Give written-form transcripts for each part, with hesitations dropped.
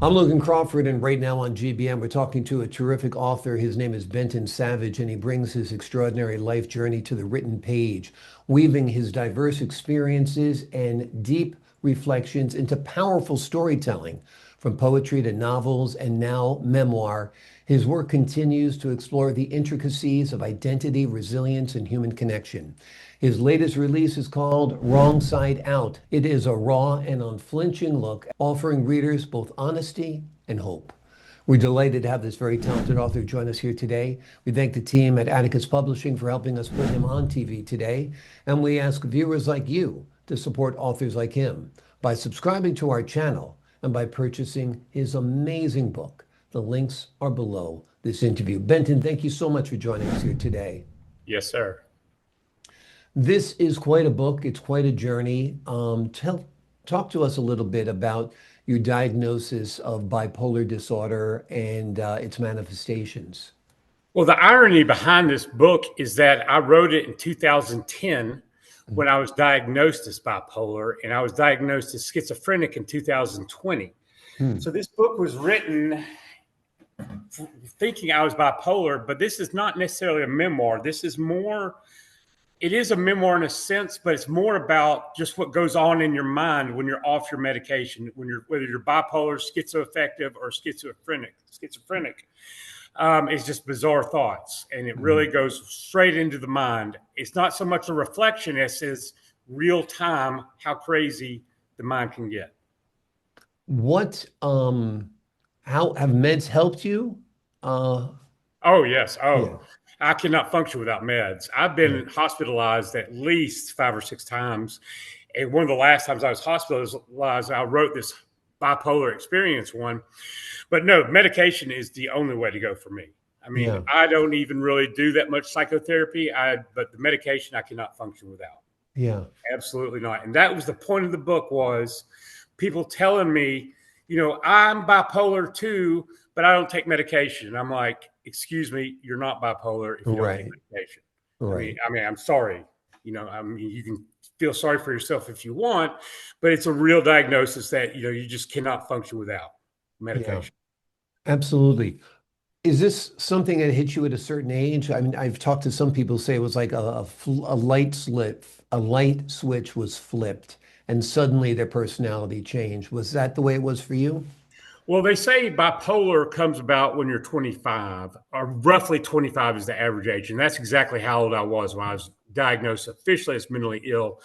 I'm Logan Crawford, and right now on GBM, we're talking to a terrific author. His name is Benton Savage, and he brings his extraordinary life journey to the written page, weaving his diverse experiences and deep reflections into powerful storytelling. From poetry to novels and now memoir, his work continues to explore the intricacies of identity, resilience, and human connection. His latest release is called Wrong Side Out. It is a raw and unflinching look, offering readers both honesty and hope. We're delighted to have this very talented author join us here today. We thank the team at Atticus Publishing for helping us put him on TV today. And we ask viewers like you to support authors like him by subscribing to our channel and by purchasing his amazing book. The links are below this interview. Benton, thank you so much for joining us here today. Yes, sir. This is quite a book. It's quite a journey. Talk to us a little bit about your diagnosis of bipolar disorder and its manifestations. Well, the irony behind this book is that I wrote it in 2010 when I was diagnosed as bipolar, and I was diagnosed as schizophrenic in 2020. Hmm. So this book was written thinking I was bipolar, but this is not necessarily a memoir. It is a memoir in a sense, but it's more about just what goes on in your mind when you're off your medication, whether you're bipolar, schizoaffective, or schizophrenic. It's just bizarre thoughts, and it really goes straight into the mind. It's not so much a reflection as is real time how crazy the mind can get. How have meds helped you? Oh, yes. Yeah. I cannot function without meds. I've been hospitalized at least 5 or 6 times. And one of the last times I was hospitalized, I wrote this bipolar experience one. But no, medication is the only way to go for me. I mean, Yeah. I don't even really do that much psychotherapy, but the medication I cannot function without. Yeah. Absolutely not. And that was the point of the book, was people telling me, I'm bipolar too, but I don't take medication. And I'm like, excuse me, you're not bipolar if you don't take Right. medication. Right. I mean, I'm sorry. You can feel sorry for yourself if you want, but it's a real diagnosis that, you just cannot function without Yeah. medication. Absolutely. Is this something that hit you at a certain age? I mean, I've talked to some people say it was like a light switch was flipped, and suddenly their personality changed. Was that the way it was for you? Well, they say bipolar comes about when you're 25, or roughly 25 is the average age. And that's exactly how old I was when I was diagnosed officially as mentally ill.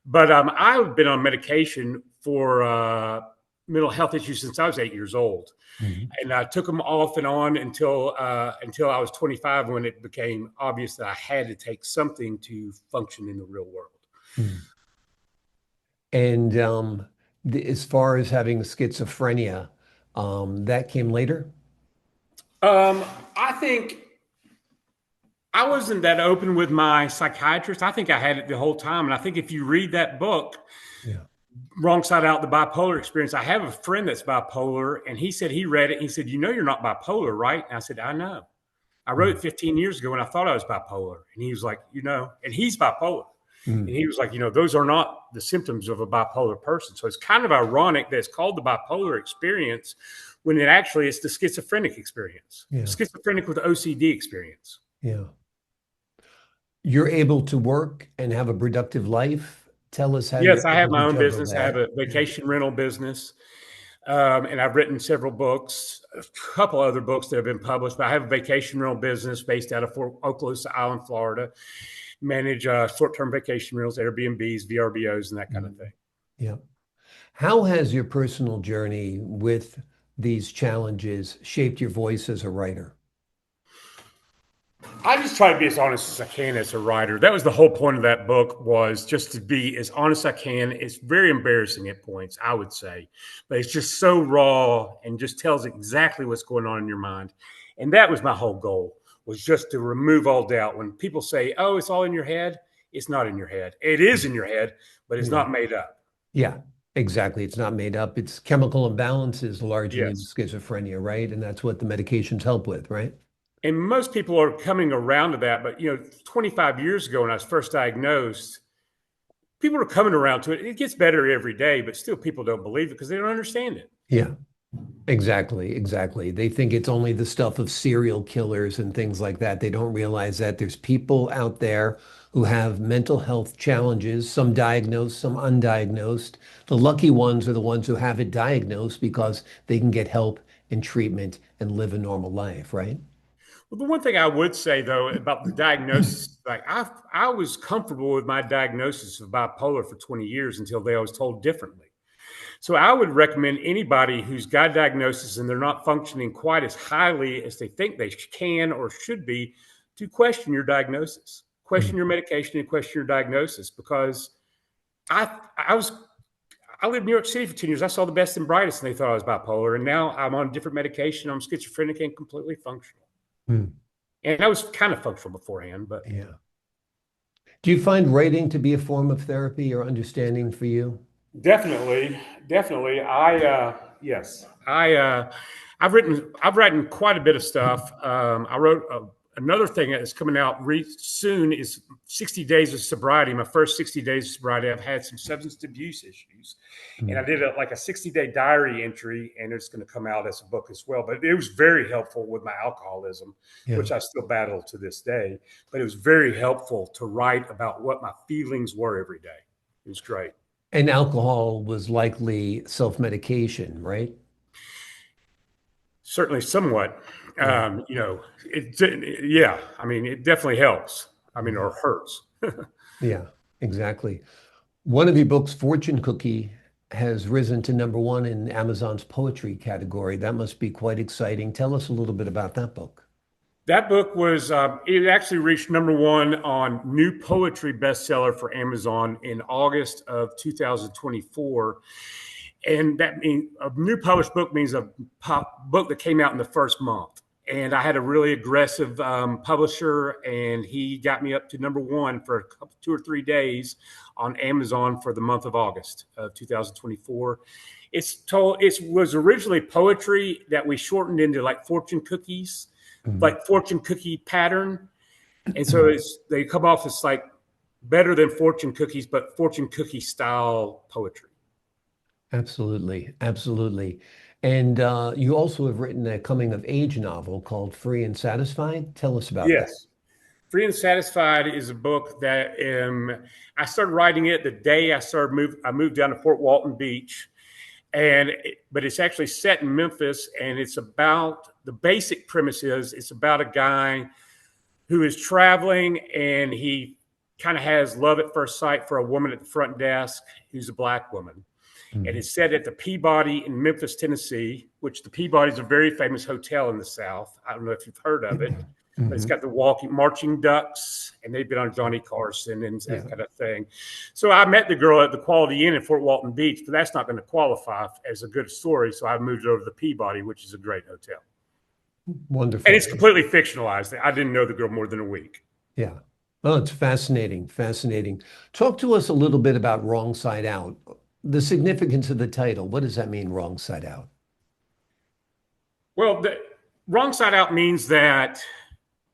But I've been on medication for mental health issues since I was 8 years old. Mhm. And I took them off and on until I was 25, when it became obvious that I had to take something to function in the real world. Mhm. And as far as having schizophrenia, that came later? I think I wasn't that open with my psychiatrist. I think I had it the whole time. And I think if you read that book, Yeah. Wrong Side Out, the bipolar experience, I have a friend that's bipolar, and he said he read it. And he said, you're not bipolar, right? And I said, I know. I wrote it 15 years ago and I thought I was bipolar. And he was like, and he's bipolar. And Mhm. he was like, those are not the symptoms of a bipolar person. So it's kind of ironic that it's called the bipolar experience when it actually is the schizophrenic experience, Yeah. schizophrenic with OCD experience. Yeah. You're able to work and have a productive life. Tell us how you're Yes, I have able my to own juggle business. I have that. a vacation rental business. And I've written several books, a couple other books that have been published, but I have a vacation rental business based out of Fort Okaloosa Island, Florida, manage short-term vacation rentals, Airbnbs, VRBOs, and that kind of Mhm. thing. Yeah. How has your personal journey with these challenges shaped your voice as a writer? I just try to be as honest as I can as a writer. That was the whole point of that book, was just to be as honest as I can. It's very embarrassing at points, I would say, but it's just so raw and just tells exactly what's going on in your mind. And that was my whole goal, was just to remove all doubt. When people say, oh, it's all in your head, it's not in your head. It is in your head, but it's Yeah. not made up. Yeah, exactly. It's not made up. It's chemical imbalances largely in Yes. schizophrenia, right? And that's what the medications help with, right? And most people are coming around to that. But, 25 years ago when I was first diagnosed, people are coming around to it. It gets better every day, but still people don't believe it because they don't understand it. Yeah. Exactly, exactly. They think it's only the stuff of serial killers and things like that. They don't realize that there's people out there who have mental health challenges, some diagnosed, some undiagnosed. The lucky ones are the ones who have it diagnosed because they can get help and treatment and live a normal life, right? Well, the one thing I would say though about the diagnosis, like I was comfortable with my diagnosis of bipolar for 20 years until they was told differently. So I would recommend anybody who's got a diagnosis and they're not functioning quite as highly as they think they can or should be to question your diagnosis, question Mm. your medication, and question your diagnosis. Because I was I lived in New York City for 10 years. I saw the best and brightest, and they thought I was bipolar. And now I'm on different medication. I'm schizophrenic and completely functional. Mm. And I was kind of functional beforehand, but Yeah. Do you find writing to be a form of therapy or understanding for you? definitely, definitely. Yes, I've written quite a bit of stuff. I wrote another thing that's coming out soon is 60 days of sobriety. My first 60 days of sobriety. I've had some substance abuse issues, and I Mm. did like a 60-day diary entry, and it's going to come out as a book as well. But it was very helpful with my alcoholism, Yeah. which I still battle to this day. But it was very helpful to write about what my feelings were every day. It was great. And alcohol was likely self-medication, right? Certainly, somewhat. Yeah. You know, yeah. I mean, it definitely helps. I mean, Yeah. or hurts. Yeah, exactly. One of your books, Fortune Cookie, has risen to number one in Amazon's poetry category. That must be quite exciting. Tell us a little bit about that book. That book was, it actually reached number one on new poetry bestseller for Amazon in August of 2024. And that means a new published book means a book that came out in the first month. And I had a really aggressive publisher, and he got me up to number one for a couple, 2 or 3 days on Amazon for the month of August of 2024. It was originally poetry that we shortened into like fortune cookies, Mhm. like fortune cookie pattern. And so they come off as like better than fortune cookies, but fortune cookie style poetry. Absolutely, absolutely. And you also have written a coming of age novel called Free and Satisfied. Tell us about that. Yes. Free and Satisfied is a book that I started writing it the day I moved down to Fort Walton Beach, but it's actually set in Memphis, and it's about the basic premise is it's about a guy who is traveling, and he kind of has love at first sight for a woman at the front desk who's a black woman. And Mhm. it's set at the Peabody in Memphis, Tennessee, which the Peabody is a very famous hotel in the South. I don't know if you've heard of it, but it's Mhm. got the walking marching ducks, and they've been on Johnny Carson and that Yeah. kind of thing. So I met the girl at the Quality Inn in Fort Walton Beach, but that's not going to qualify as a good story. So I moved over to the Peabody, which is a great hotel, and Wonderful. it's completely fictionalized. I didn't know the girl more than a week. Yeah. Oh, it's fascinating, fascinating. Talk to us a little bit about Wrong Side Out. The significance of the title. What does that mean, Wrong Side Out? Well, the wrong side out means that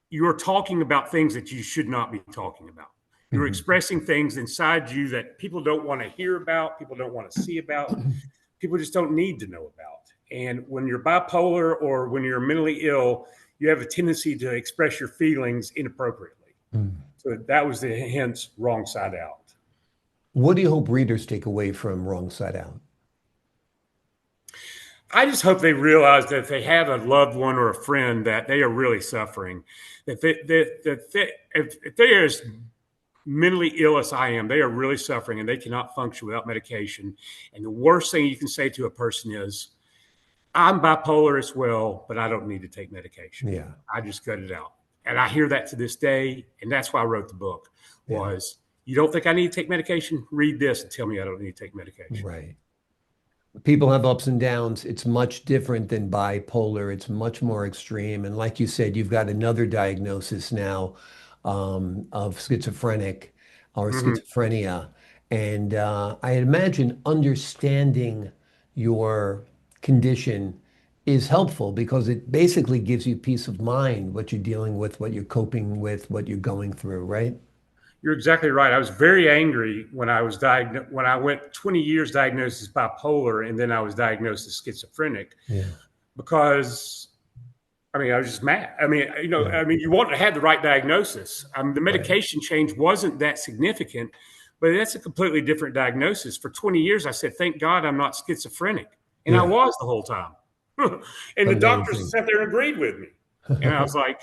you're talking about things that you should not be talking about. You're Mhm. expressing things inside you that people don't want to hear about, people don't want to see about, people just don't need to know about. And when you're bipolar or when you're mentally ill, you have a tendency to express your feelings inappropriately. Mm. So that was the hence wrong side out. What do you hope readers take away from Wrong Side Out? I just hope they realize that if they have a loved one or a friend that they are really suffering, if they are as mentally ill as I am, they are really suffering and they cannot function without medication. And the worst thing you can say to a person is, I'm bipolar as well, but I don't need to take medication. Yeah, I just cut it out. And I hear that to this day. And that's why I wrote the book yeah, was, you don't think I need to take medication? Read this and tell me I don't need to take medication. right. People have ups and downs. It's much different than bipolar. It's much more extreme. And like you said, you've got another diagnosis now of schizophrenic or Mm-hmm. schizophrenia. And I imagine understanding your condition is helpful because it basically gives you peace of mind, what you're dealing with, what you're coping with, what you're going through, right? You're exactly right. I was very angry when I was diagnosed, when I went 20 years diagnosed as bipolar, and then I was diagnosed as schizophrenic, Yeah. because I mean, I was just mad. I mean, Yeah. you want to have the right diagnosis. The Right. medication change wasn't that significant, but that's a completely different diagnosis. For 20 years, I said, thank God I'm not schizophrenic. And I Yeah. was the whole time. And the doctors Amazing. sat there and agreed with me. And I was like,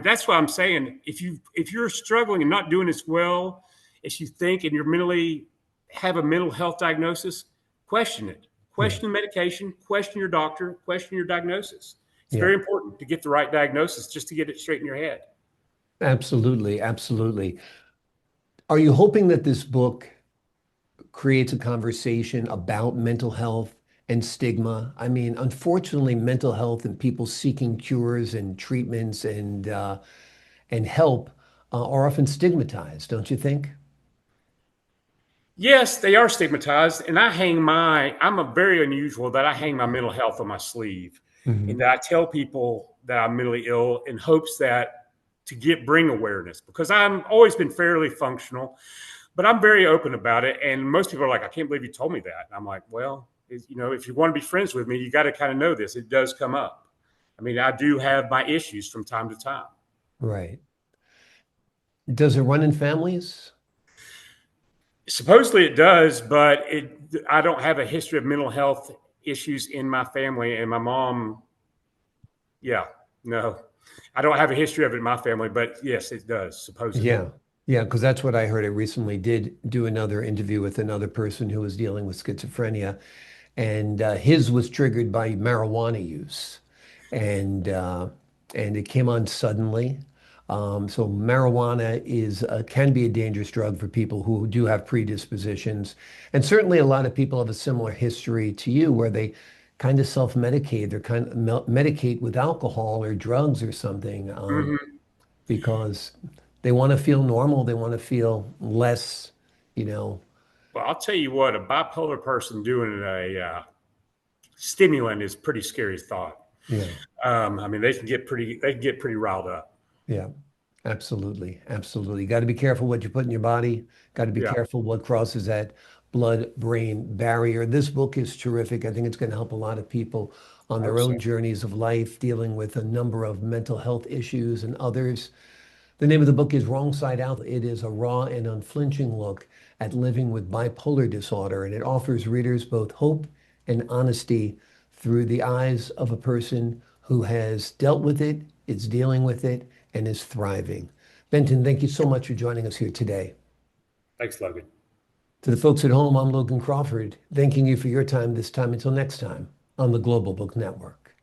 that's why I'm saying, if you're struggling and not doing as well as you think, and you're mentally have a mental health diagnosis, question it. Yeah. Question the medication, question your doctor, question your diagnosis. It's Yeah. very important to get the right diagnosis just to get it straight in your head. Absolutely. Absolutely. Are you hoping that this book creates a conversation about mental health and stigma? I mean, unfortunately, mental health and people seeking cures and treatments and help are often stigmatized, don't you think? Yes, they are stigmatized, and I'm a very unusual that I hang my mental health on my sleeve, and Hmm. that I tell people that I'm mentally ill in hopes that bring awareness, because I'm always been fairly functional, but I'm very open about it. And most people are like, I can't believe you told me that. And I'm like, well, if you want to be friends with me, you got to kind of know this. It does come up. I mean, I do have my issues from time to time. Right. Does it run in families? Supposedly it does, but I don't have a history of mental health issues in my family. And my mom, yeah, no, I don't have a history of it in my family, but yes, it does, supposedly. Yeah. Yeah, because that's what I heard. I recently did do another interview with another person who was dealing with schizophrenia, and his was triggered by marijuana use, and uh, and it came on suddenly. So marijuana is can be a dangerous drug for people who do have predispositions, and certainly a lot of people have a similar history to you, where they kind of self-medicate. They're kind of medicate with alcohol or drugs or something, Hmm. because they want to feel normal. They want to feel less, you know. Well, I'll tell you what, a bipolar person doing a stimulant is pretty scary thought. Yeah. I mean, they can get pretty riled up. Yeah. Absolutely. Absolutely. Got to be careful what you put in your body. Got to be Yeah, careful what crosses that blood-brain barrier. This book is terrific. I think it's going to help a lot of people on I their hope so. own journeys of life, dealing with a number of mental health issues and others. The name of the book is Wrong Side Out. It is a raw and unflinching look at living with bipolar disorder, and it offers readers both hope and honesty through the eyes of a person who has dealt with it, is dealing with it, and is thriving. Benton, thank you so much for joining us here today. Thanks, Logan. To the folks at home, I'm Logan Crawford, thanking you for your time this time. Until next time on the Global Book Network.